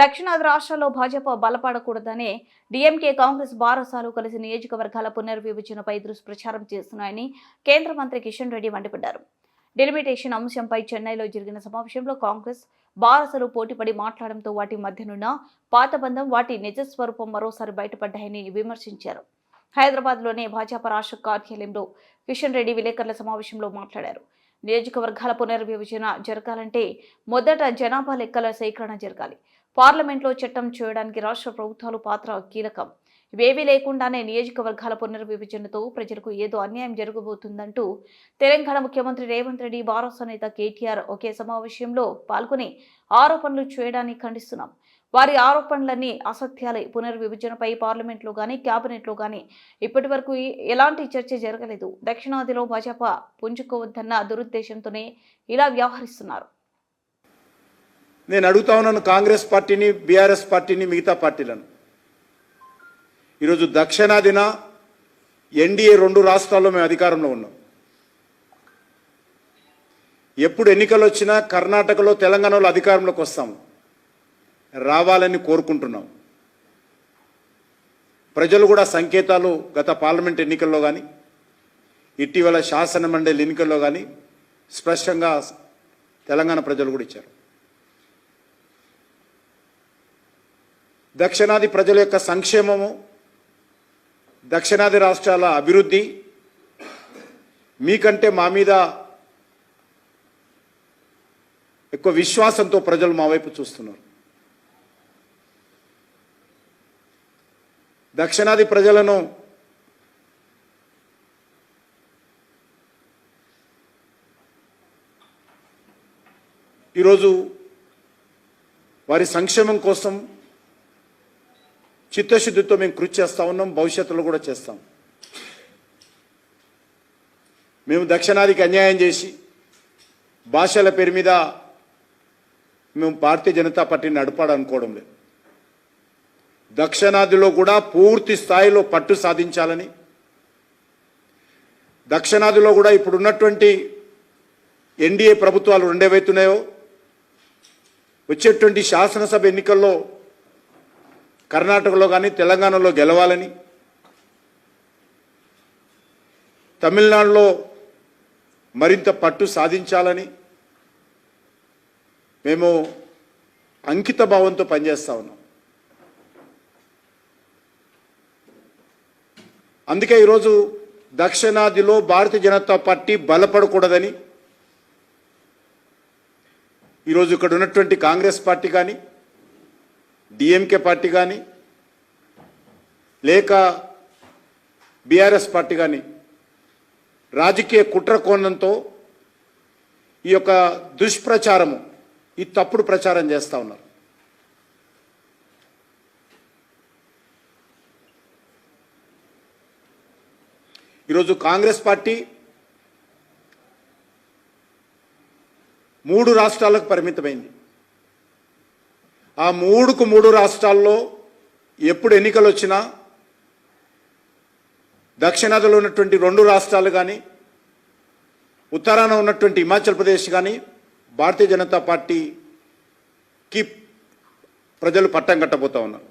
దక్షిణాది రాష్ట్రాల్లో భాజపా బలపడకూడదనే డీఎంకే కాంగ్రెస్ భారసాలు కలిసి నియోజకవర్గాల పునర్విభజనపై దుష్ప్రచారం చేస్తున్నాయని కేంద్ర మంత్రి కిషన్ రెడ్డి మండిపడ్డారు. డెలిమిటేషన్ అంశంపై చెన్నైలో జరిగిన సమావేశంలో కాంగ్రెస్ భారసాలు పోటీపడి మాట్లాడడంతో వాటి మధ్యనున్న పాతబంధం, వాటి నిజస్వరూపం మరోసారి బయటపడ్డాయని విమర్శించారు. హైదరాబాద్లోని భాజపా రాష్ట్ర కార్యాలయంలో కిషన్ రెడ్డి విలేకరుల సమావేశంలో మాట్లాడారు. నియోజకవర్గాల పునర్విభజన జరగాలంటే మొదట జనాభా లెక్కల సేకరణ జరగాలి. పార్లమెంట్లో చట్టం చేయడానికి రాష్ట్ర ప్రభుత్వాలు పాత్ర కీలకం. ఇవేవీ లేకుండానే నియోజకవర్గాల పునర్విభజనతో ప్రజలకు ఏదో అన్యాయం జరగబోతుందంటూ తెలంగాణ ముఖ్యమంత్రి రేవంత్ రెడ్డి, భారత నేత కేటీఆర్ ఒకే సమావేశంలో పాల్గొని ఆరోపణలు చేయడాన్ని ఖండిస్తున్నాం. వారి ఆరోపణలన్నీ అసత్యాలే. పునర్విభజనపై పార్లమెంట్లో గానీ, క్యాబినెట్లో గానీ ఇప్పటి వరకు ఎలాంటి చర్చ జరగలేదు. దక్షిణాదిలో భాజపా పుంజుకోవద్దన్న దురుద్దేశంతోనే ఇలా వ్యవహరిస్తున్నారు. నేను అడుగుతా ఉన్నాను కాంగ్రెస్ పార్టీని, బీఆర్ఎస్ పార్టీని, మిగతా పార్టీలను. ఈరోజు దక్షిణాదిన ఎన్డీఏ 2 రాష్ట్రాల్లో మేము అధికారంలో ఉన్నాం. ఎప్పుడు ఎన్నికలు వచ్చినా కర్ణాటకలో, తెలంగాణలో అధికారంలోకి వస్తాము, రావాలని కోరుకుంటున్నాం. ప్రజలు కూడా సంకేతాలు గత పార్లమెంట్ ఎన్నికల్లో కానీ, ఇటీవల శాసన మండలి ఎన్నికల్లో కానీ స్పష్టంగా తెలంగాణ ప్రజలు కూడా ఇచ్చారు. దక్షిణాది ప్రజల యొక్క సంక్షేమము, దక్షిణాది రాష్ట్రాల అభివృద్ధి మీకంటే మా మీద ఎక్కువ విశ్వాసంతో ప్రజలు మా వైపు చూస్తున్నారు. దక్షిణాది ప్రజలను ఈరోజు వారి సంక్షేమం కోసం చిత్తశుద్ధితో మేము కృషి చేస్తూ ఉన్నాం, భవిష్యత్తులో కూడా చేస్తాం. మేము దక్షిణాదికి అన్యాయం చేసి భాషల పేరు మీద మేము భారతీయ జనతా పార్టీని నడపాలనుకోవడం లేదు. దక్షిణాదిలో కూడా పూర్తి స్థాయిలో పట్టు సాధించాలని, దక్షిణాదిలో కూడా ఇప్పుడున్నటువంటి ఎన్డీఏ ప్రభుత్వాలు 2 ఏవైతున్నాయో వచ్చేటువంటి శాసనసభ ఎన్నికల్లో కర్ణాటకలో కానీ, తెలంగాణలో గెలవాలని, తమిళనాడులో మరింత పట్టు సాధించాలని మేము అంకిత భావంతో పనిచేస్తూ ఉన్నాం. అందుకే ఈరోజు దక్షిణాదిలో భారతీయ జనతా పార్టీ బలపడకూడదని ఈరోజు ఇక్కడ ఉన్నటువంటి కాంగ్రెస్ పార్టీ కానీ, డిఎంకే పార్టీ కానీ, లేక బీఆర్ఎస్ పార్టీ కానీ రాజకీయ కుట్ర కోణంతో ఈ యొక్క దుష్ప్రచారము, ఈ తప్పుడు ప్రచారం చేస్తూ ఉన్నారు. ఈరోజు కాంగ్రెస్ పార్టీ 3 రాష్ట్రాలకు పరిమితమైంది. ఆ 3 రాష్ట్రాల్లో ఎప్పుడు ఎన్నికలు వచ్చినా దక్షిణాదిలో ఉన్నటువంటి 2 రాష్ట్రాలు కానీ, ఉత్తరాన ఉన్నటువంటి హిమాచల్ ప్రదేశ్ కానీ భారతీయ జనతా పార్టీకి ప్రజలు పట్టం కట్టబోతా ఉన్నారు.